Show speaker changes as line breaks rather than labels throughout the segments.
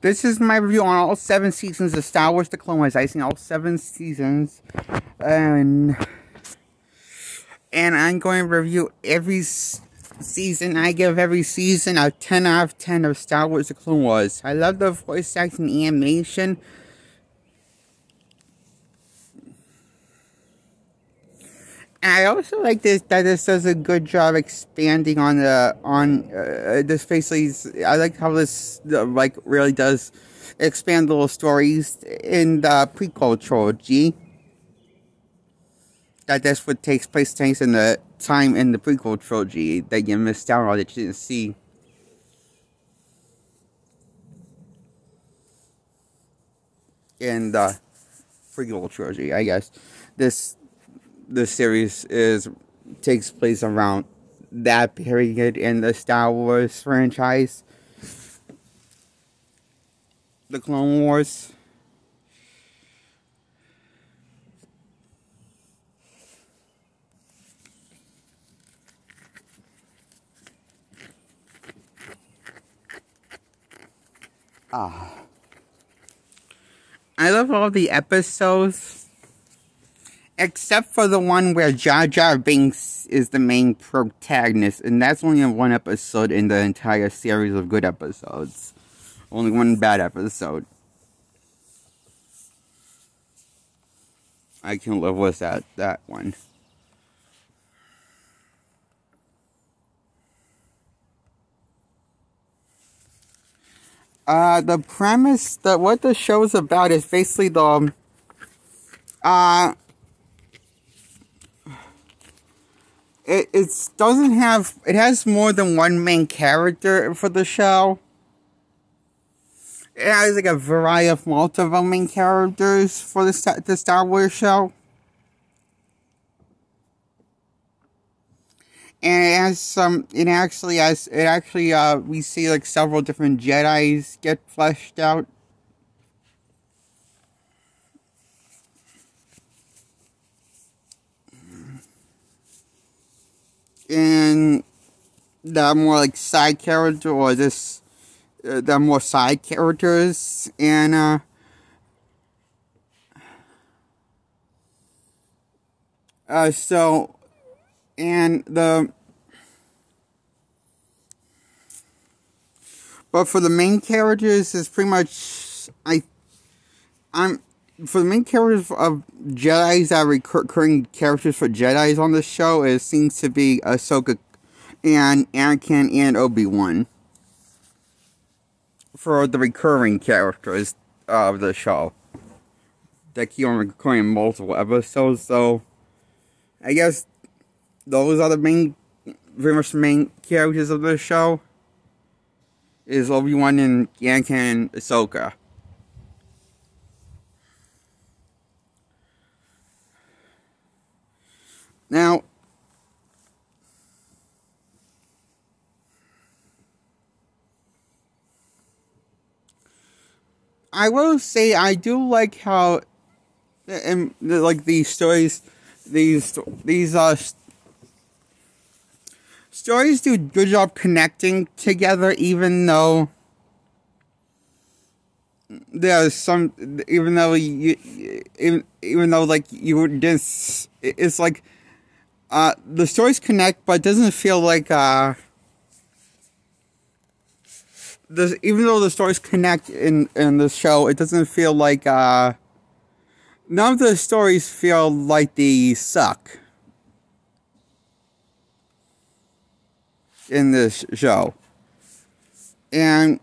This is my review on all 7 seasons of Star Wars: The Clone Wars. I've seen all 7 seasons, and I'm going to review every season. I give every season a 10 out of 10 of Star Wars: The Clone Wars. I love the voice acting, animation. And I also like that this does a good job expanding on this. Basically, I like how this really does expand little stories in the prequel trilogy. That's what takes place in the time in the prequel trilogy that you missed out on, that you didn't see. In the prequel trilogy, I guess. This series takes place around that period in the Star Wars franchise. The Clone Wars. I love all the episodes, except for the one where Jar Jar Binks is the main protagonist, and that's only one episode in the entire series of good episodes. Only one bad episode. I can live with that one. The premise, what the show's about is basically it has more than one main character for the show. It has like a variety of multiple main characters for the Star Wars show. And we see like several different Jedis get fleshed out. And the more like side character, or the more side characters, and but for the main characters, it's pretty much for the main characters of Jedi's that are recurring characters for Jedi's on the show, it seems to be Ahsoka and Anakin and Obi-Wan for the recurring characters of the show that keep on recurring in multiple episodes. So I guess those are very much the main characters of the show, is Obi-Wan and Anakin and Ahsoka. Now, I will say I do like how, like these stories, stories do a good job connecting together, even though it's like the stories connect, but it doesn't feel like even though the stories connect in the show, it doesn't feel like none of the stories feel like they suck in this show. And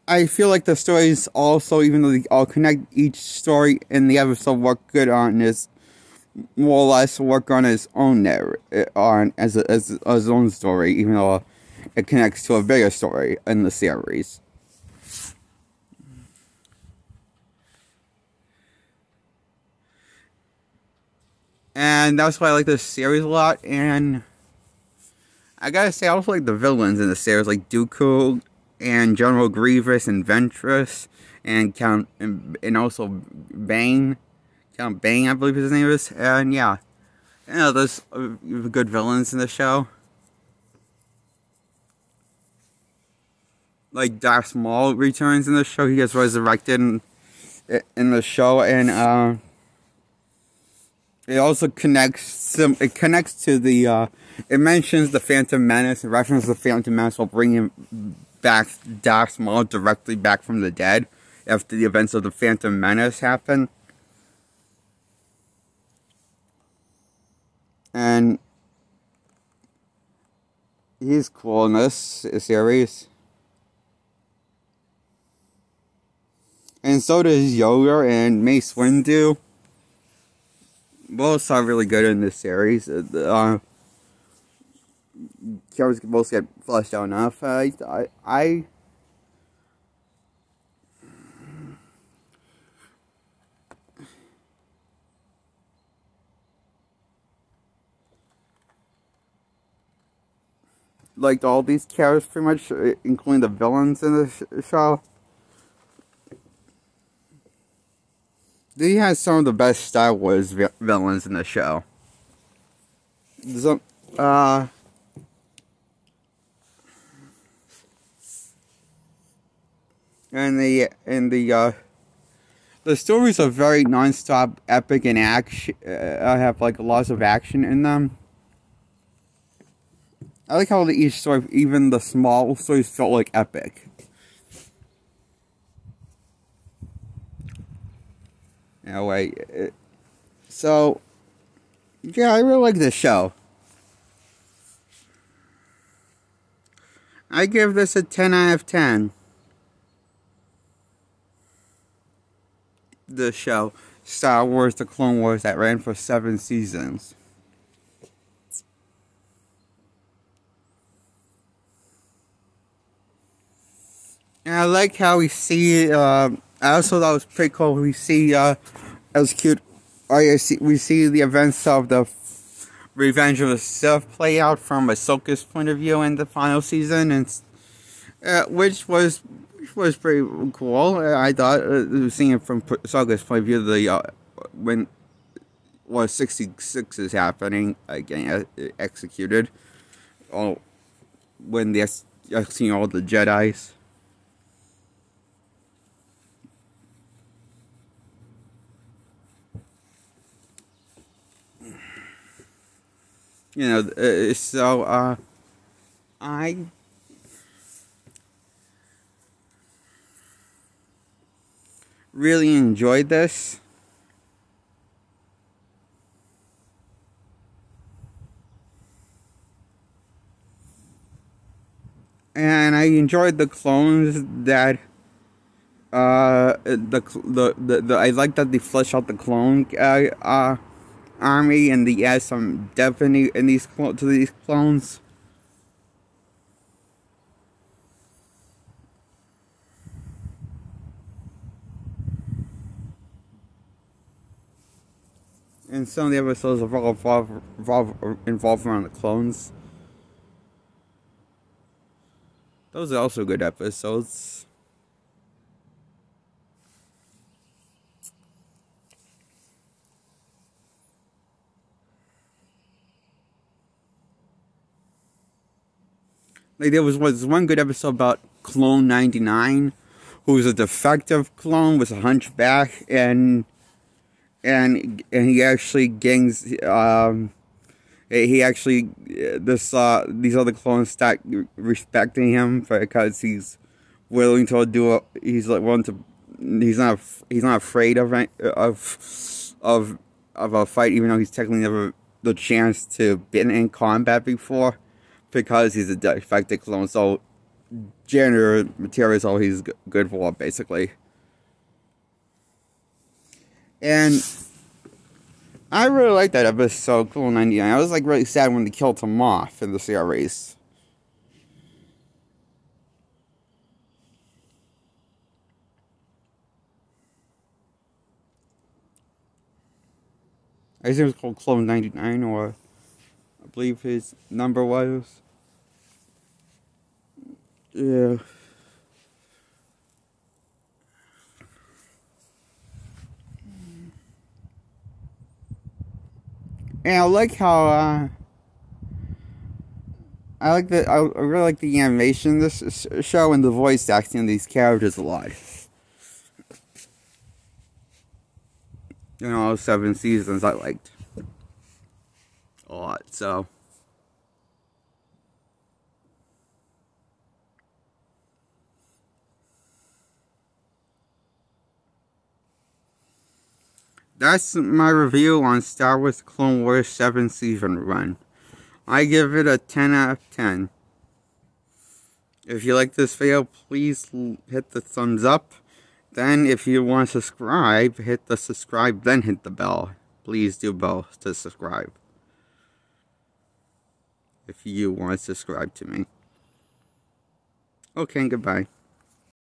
I feel like the stories also, even though they all connect, each story in the episode work good on this, more or less work on its own as his own story, even though it connects to a bigger story in the series. And that's why I like this series a lot. And I gotta say, I also like the villains in the series, like Dooku and General Grievous and Ventress and also Bane. Count Bane, I believe his name is. And yeah, there's good villains in the show. like Darth Maul returns in the show. He gets resurrected in the show, and it also connects. It connects to the. It mentions the Phantom Menace. It references the Phantom Menace while bringing back Darth Maul directly back from the dead after the events of the Phantom Menace happen. And he's cool in this series. And so does Yoda and Mace Windu. Both are really good in this series. Characters both get fleshed out enough. I liked all these characters pretty much, including the villains in the show. He has some of the best Star Wars villains in the show. And the stories are very non-stop, epic, and action. Have like lots of action in them. I like how each story, even the small stories, felt like epic. Anyway, so yeah, I really like this show. I give this a 10 out of 10. The show, Star Wars: The Clone Wars, that ran for 7 seasons. And I like how we see, I also thought it was pretty cool, we see, it was cute, we see the events of the Revenge of the Sith play out from Ahsoka's point of view in the final season, and which was pretty cool. I thought, seeing it from Ahsoka's point of view, when 66 is happening, again, executed, when they're seeing all the Jedis. You know, so, I really enjoyed this. And I enjoyed the clones that, I like that they flesh out the clone, army, and they add some depth in these clones. And some of the episodes involve around the clones. Those are also good episodes. Like there was one good episode about Clone 99, who was a defective clone, was a hunchback, and he actually gains these other clones start respecting him because he's willing to do he's not afraid of a fight, even though he's technically never the chance to been in combat before, because he's a defective clone. So gender material is all he's good for, basically. And I really like that episode, Clone 99. I was like really sad when they killed him off in the series. I think it was called Clone 99, or I believe his number was. Yeah. And I like how I really like the animation in this show and the voice acting of these characters a lot. All 7 seasons I liked a lot, so. That's my review on Star Wars Clone Wars 7th season run. I give it a 10 out of 10. If you like this video, please hit the thumbs up. Then if you want to subscribe, hit the subscribe, then hit the bell. Please do both to subscribe. If you want to subscribe to me. Okay, goodbye.